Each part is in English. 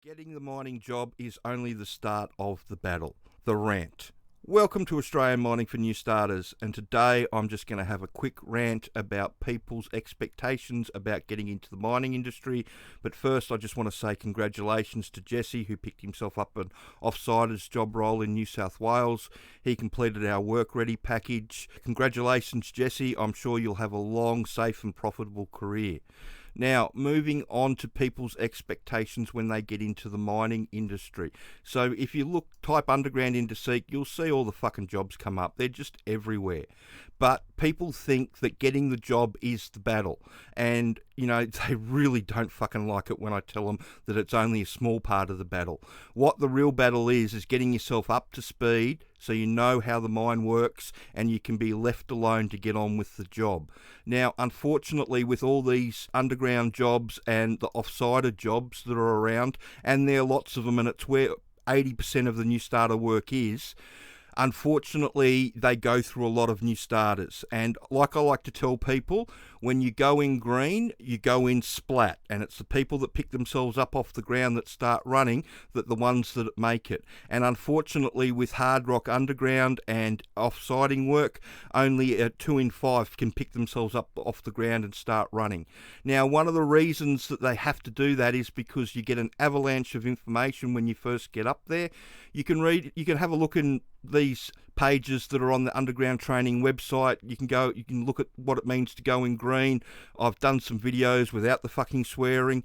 Getting the mining job is only the start of the battle. The rant. Welcome to Australian Mining for New Starters, and today I'm just going to have a quick rant about people's expectations about getting into the mining industry. But first, I just want to say congratulations to Jesse, who picked himself up an Offsiding's job role in New South Wales. He completed our work ready package. Congratulations, Jesse. I'm sure you'll have a long, safe and profitable career. Now, moving on to people's expectations when they get into the mining industry. So if you type underground into Seek, you'll see all the fucking jobs come up. They're just everywhere. But people think that getting the job is the battle. And, they really don't fucking like it when I tell them that it's only a small part of the battle. What the real battle is getting yourself up to speed so you know how the mine works and you can be left alone to get on with the job. Now, unfortunately, with all these underground jobs and the off-sider jobs that are around, and there are lots of them, and it's where 80% of the new starter work is, unfortunately, they go through a lot of new starters. And like I like to tell people, when you go in green, you go in splat. And it's the people that pick themselves up off the ground that start running, that the ones that make it. And unfortunately, with hard rock underground and offsiding work, only 2 in 5 can pick themselves up off the ground and start running. Now, one of the reasons that they have to do that is because you get an avalanche of information when you first get up there. You can have a look in these pages that are on the underground training website. You can look at what it means to go in green. I've done some videos without the fucking swearing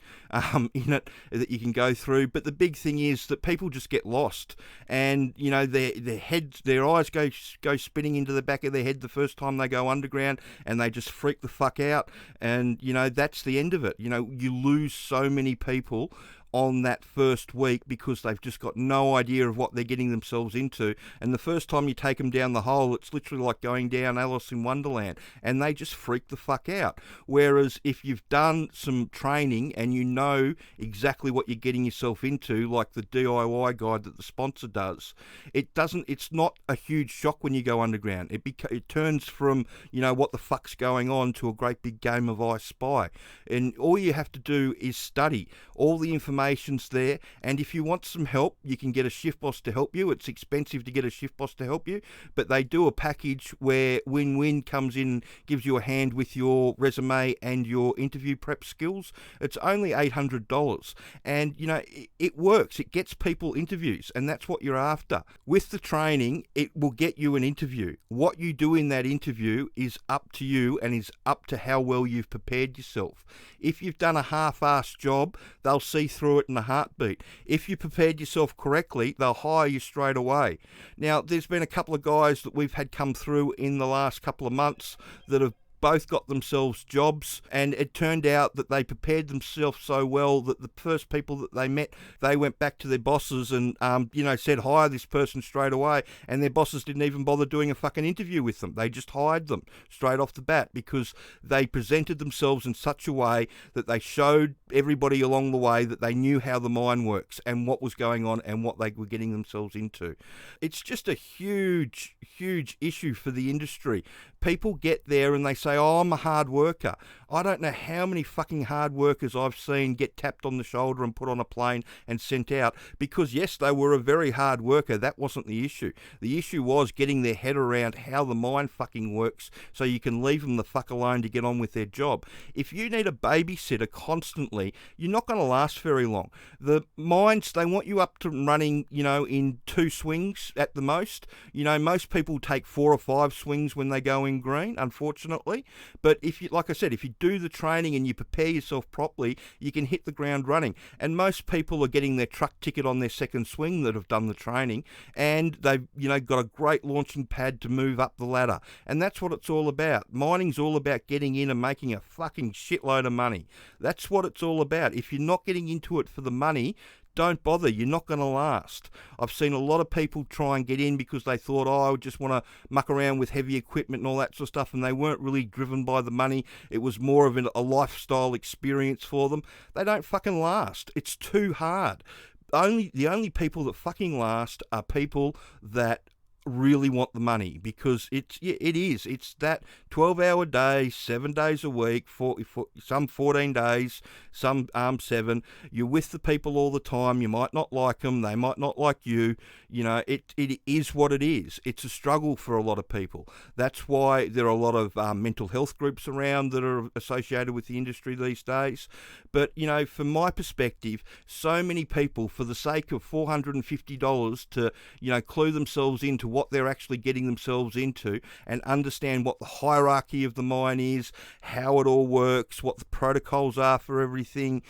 in it that you can go through. But the big thing is that people just get lost, and their eyes go spinning into the back of their head the first time they go underground, and they just freak the fuck out. And that's the end of it. You lose so many people on that first week because they've just got no idea of what they're getting themselves into. And the first time you take them down the hole, it's literally like going down Alice in Wonderland, and they just freak the fuck out. Whereas if you've done some training and you know exactly what you're getting yourself into, like the DIY guide that the sponsor does, it's not a huge shock when you go underground. It turns from, what the fuck's going on to a great big game of I Spy. And all you have to do is study. All the information's there, and if you want some help, you can get a shift boss to help you. It's expensive to get a shift boss to help you, but they do a package where Win-Win comes in and gives you a hand with your resume and your interview prep skills. It's only $800, and it works. It gets people interviews, and that's what you're after. With the training, it will get you an interview. What you do in that interview is up to you, and is up to how well you've prepared yourself. If you've done a half-assed job, they'll see through it in a heartbeat. If you prepared yourself correctly, they'll hire you straight away. Now, there's been a couple of guys that we've had come through in the last couple of months that have both got themselves jobs, and it turned out that they prepared themselves so well that the first people that they met, they went back to their bosses and said hire this person straight away, and their bosses didn't even bother doing a fucking interview with them. They just hired them straight off the bat because they presented themselves in such a way that they showed everybody along the way that they knew how the mine works and what was going on and what they were getting themselves into. It's just a huge issue for the industry. People get there and they say, oh, I'm a hard worker. I don't know how many fucking hard workers I've seen get tapped on the shoulder and put on a plane and sent out because, yes, they were a very hard worker. That wasn't the issue. The issue was getting their head around how the mine fucking works so you can leave them the fuck alone to get on with their job. If you need a babysitter constantly, you're not going to last very long. The mines, they want you up to running, in 2 swings at the most. Most people take 4 or 5 swings when they go in green, unfortunately. But if you do the training and you prepare yourself properly, you can hit the ground running. And most people are getting their truck ticket on their second swing that have done the training, and they've got a great launching pad to move up the ladder. And that's what it's all about. Mining's all about getting in and making a fucking shitload of money. That's what it's all about. If you're not getting into it for the money, don't bother. You're not going to last. I've seen a lot of people try and get in because they thought, I just want to muck around with heavy equipment and all that sort of stuff, and they weren't really driven by the money. It was more of a lifestyle experience for them. They don't fucking last. It's too hard. The only people that fucking last are people that really want the money, because it is. It's that 12-hour day, 7 days a week, some 14 days, some 7. You're with the people all the time. You might not like them. They might not like you. You know, it is what it is. It's a struggle for a lot of people. That's why there are a lot of mental health groups around that are associated with the industry these days. But, you know, from my perspective, so many people, for the sake of $450 to, you know, clue themselves into what they're actually getting themselves into and understand what the hierarchy of the mine is, how it all works, what the protocols are for everything.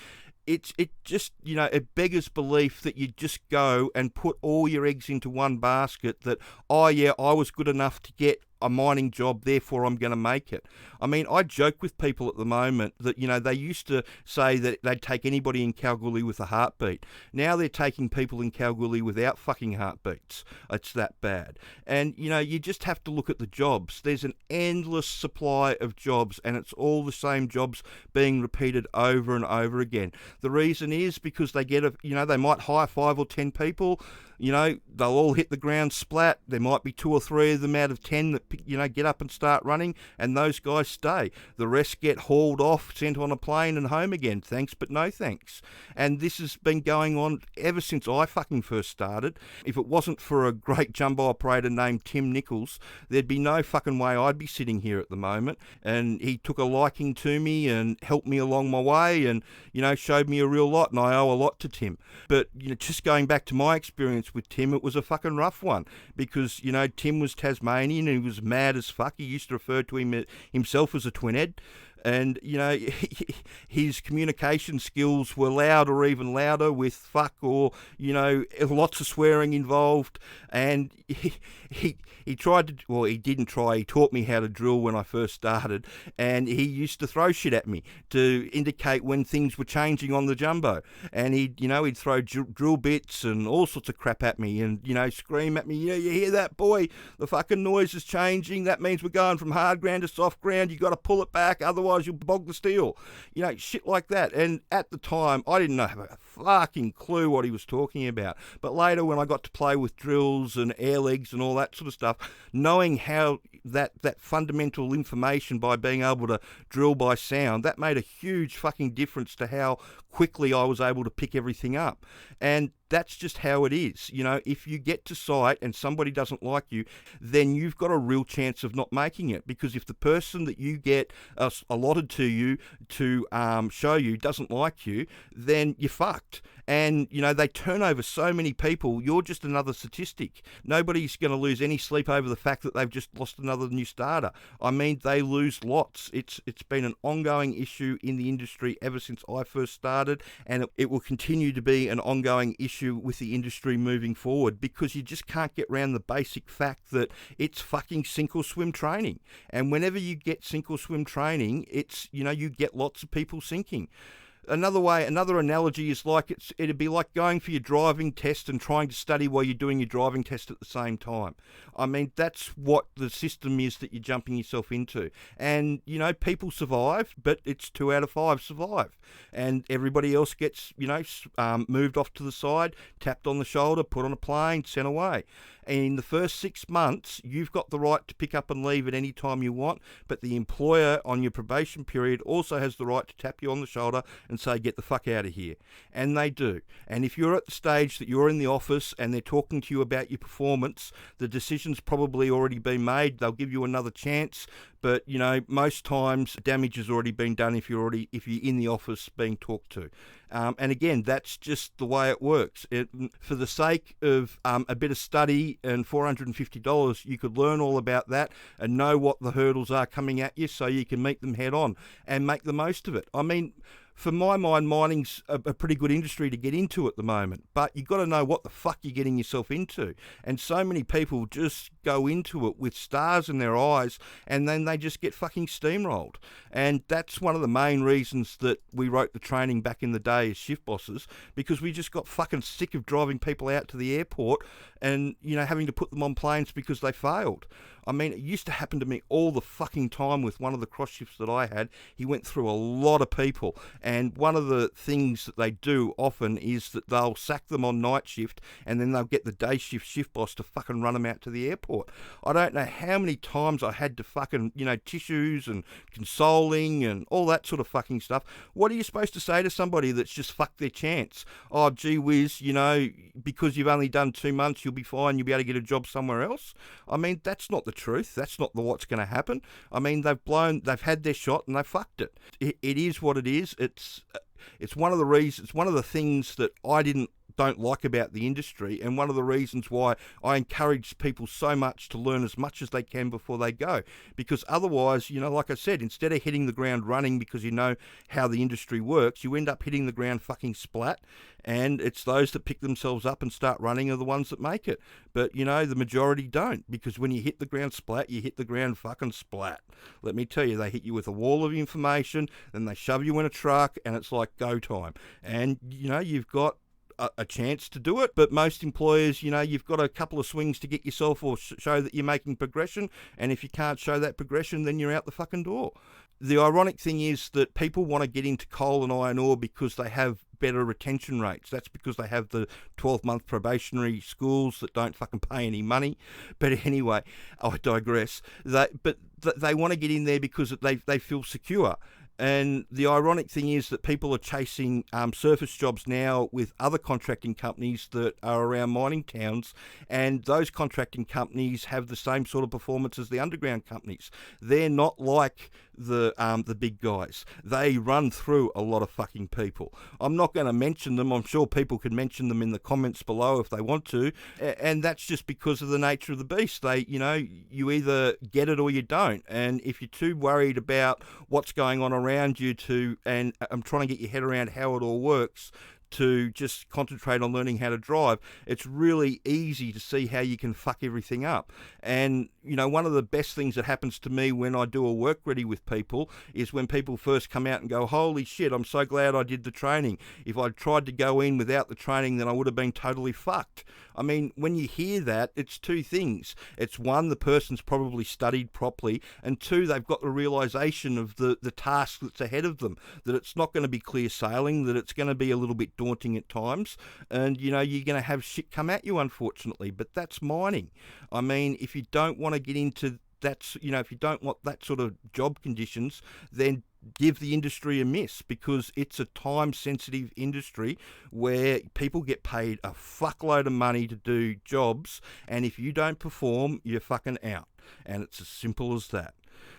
It just, you know, it beggars belief that you just go and put all your eggs into one basket, that, oh yeah, I was good enough to get a mining job, therefore I'm going to make it. I mean, I joke with people at the moment that, you know, they used to say that they'd take anybody in Kalgoorlie with a heartbeat. Now they're taking people in Kalgoorlie without fucking heartbeats. It's that bad. And, you know, you just have to look at the jobs. There's an endless supply of jobs, and it's all the same jobs being repeated over and over again. The reason is because they get they might hire 5 or 10 people. You know, they'll all hit the ground splat. There might be 2 or 3 of them out of 10 that, you know, get up and start running, and those guys stay. The rest get hauled off, sent on a plane and home again. Thanks, but no thanks. And this has been going on ever since I fucking first started. If it wasn't for a great jumbo operator named Tim Nichols, there'd be no fucking way I'd be sitting here at the moment. And he took a liking to me and helped me along my way, and, you know, showed me a real lot, and I owe a lot to Tim. But, you know, just going back to my experience with Tim, it was a fucking rough one, because, you know, Tim was Tasmanian and he was mad as fuck. He used to refer to himself as a twinhead. And, you know, his communication skills were loud, or even louder, with fuck, or, you know, lots of swearing involved. And he tried to, well, he didn't try. He taught me how to drill when I first started. And he used to throw shit at me to indicate when things were changing on the jumbo. And he'd throw drill bits and all sorts of crap at me, and, you know, scream at me, yeah, you hear that, boy? The fucking noise is changing. That means we're going from hard ground to soft ground. You got to pull it back, otherwise you'll bog the steel. You know, shit like that. And at the time, I didn't have a fucking clue what he was talking about. But later, when I got to play with drills and air legs and all that sort of stuff, knowing how that fundamental information, by being able to drill by sound, that made a huge fucking difference to how quickly I was able to pick everything up. And that's just how it is. You know, if you get to site and somebody doesn't like you, then you've got a real chance of not making it, because if the person that you get allotted to you to show you doesn't like you, then you're fucked. And, you know, they turn over so many people. You're just another statistic. Nobody's going to lose any sleep over the fact that they've just lost another new starter. I mean, they lose lots. It's been an ongoing issue in the industry ever since I first started, and it will continue to be an ongoing issue with the industry moving forward, because you just can't get around the basic fact that it's fucking sink or swim training. And whenever you get sink or swim training, it's, you know, you get lots of people sinking. Another analogy is like it'd be like going for your driving test and trying to study while you're doing your driving test at the same time. I mean, that's what the system is that you're jumping yourself into. And, you know, people survive, but it's 2 out of 5 survive. And everybody else gets, you know, moved off to the side, tapped on the shoulder, put on a plane, sent away. And in the first 6 months, you've got the right to pick up and leave at any time you want, but the employer on your probation period also has the right to tap you on the shoulder and say, get the fuck out of here. And they do. And if you're at the stage that you're in the office and they're talking to you about your performance, the decision's probably already been made. They'll give you another chance. But, you know, most times damage has already been done if you're in the office being talked to. And again, that's just the way it works. For the sake of a bit of study and $450, you could learn all about that and know what the hurdles are coming at you, so you can meet them head on and make the most of it. I mean, for my mind, mining's a pretty good industry to get into at the moment, but you've got to know what the fuck you're getting yourself into. And so many people just go into it with stars in their eyes, and then they just get fucking steamrolled. And that's one of the main reasons that we wrote the training back in the day as shift bosses, because we just got fucking sick of driving people out to the airport and, you know, having to put them on planes because they failed. I mean, it used to happen to me all the fucking time with one of the cross shifts that I had. He went through a lot of people, And one of the things that they do often is that they'll sack them on night shift, and then they'll get the day shift boss to fucking run them out to the airport. I don't know how many times I had to fucking, tissues and consoling and all that sort of fucking stuff. What are you supposed to say to somebody that's just fucked their chance? Oh, gee whiz, because you've only done 2 months, you'll be fine, you'll be able to get a job somewhere else. I mean, that's not the truth. That's not what's going to happen. I mean, they've had their shot and they fucked it. It is what it is. It's one of the reasons, one of the things that I don't like about the industry, and one of the reasons why I encourage people so much to learn as much as they can before they go. Because otherwise, like I said, instead of hitting the ground running because you know how the industry works, you end up hitting the ground fucking splat, and it's those that pick themselves up and start running are the ones that make it. But, the majority don't, because when you hit the ground splat, you hit the ground fucking splat. Let me tell you, they hit you with a wall of information, then they shove you in a truck, and it's like go time. And, you've got a chance to do it, but most employers, you've got a couple of swings to get yourself or show that you're making progression, and if you can't show that progression, then you're out the fucking door. The ironic thing is that people want to get into coal and iron ore because they have better retention rates. That's because they have the 12-month probationary schools that don't fucking pay any money. But anyway, I digress. But they want to get in there because they feel secure. And the ironic thing is that people are chasing surface jobs now with other contracting companies that are around mining towns, and those contracting companies have the same sort of performance as the underground companies. They're not like the big guys. They run through a lot of fucking people. I'm not going to mention them. I'm sure people can mention them in the comments below if they want to, and that's just because of the nature of the beast. You either get it or you don't, and if you're too worried about what's going on around you and I'm trying to get your head around how it all works, to just concentrate on learning how to drive, it's really easy to see how you can fuck everything up. And, one of the best things that happens to me when I do a work ready with people is when people first come out and go, holy shit, I'm so glad I did the training. If I'd tried to go in without the training, then I would have been totally fucked. I mean, when you hear that, it's two things. It's one, the person's probably studied properly, and two, they've got the realization of the task that's ahead of them, that it's not going to be clear sailing, that it's going to be a little bit daunting at times, and you're going to have shit come at you, unfortunately. But that's mining. I mean, if you don't want to get into that, if you don't want that sort of job conditions, then give the industry a miss, because it's a time-sensitive industry where people get paid a fuckload of money to do jobs, and if you don't perform, you're fucking out. And it's as simple as that.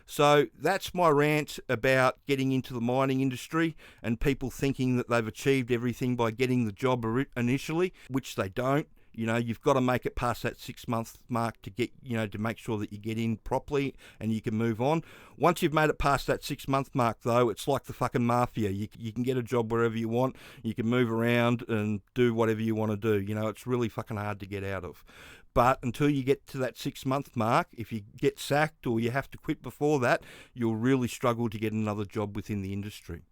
So that's my rant about getting into the mining industry and people thinking that they've achieved everything by getting the job initially, which they don't. You've got to make it past that 6-month mark to get, to make sure that you get in properly and you can move on. Once you've made it past that 6-month mark, though, it's like the fucking mafia. You can get a job wherever you want. You can move around and do whatever you want to do. It's really fucking hard to get out of. But until you get to that 6-month mark, if you get sacked or you have to quit before that, you'll really struggle to get another job within the industry.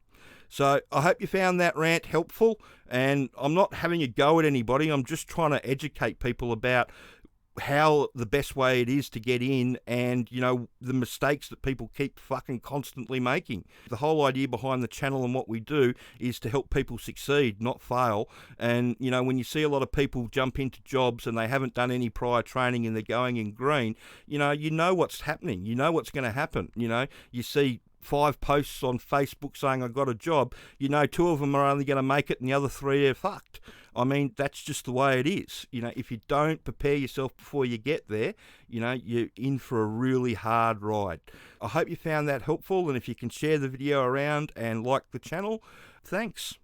So I hope you found that rant helpful, and I'm not having a go at anybody. I'm just trying to educate people about how the best way it is to get in, and the mistakes that people keep fucking constantly making. The whole idea behind the channel and what we do is to help people succeed, not fail. And when you see a lot of people jump into jobs and they haven't done any prior training and they're going in green, you know what's happening, what's going to happen. You see 5 posts on Facebook saying I got a job, 2 of them are only going to make it and the other 3 are fucked. I mean, that's just the way it is. If you don't prepare yourself before you get there, you're in for a really hard ride. I hope you found that helpful, and if you can share the video around and like the channel, thanks.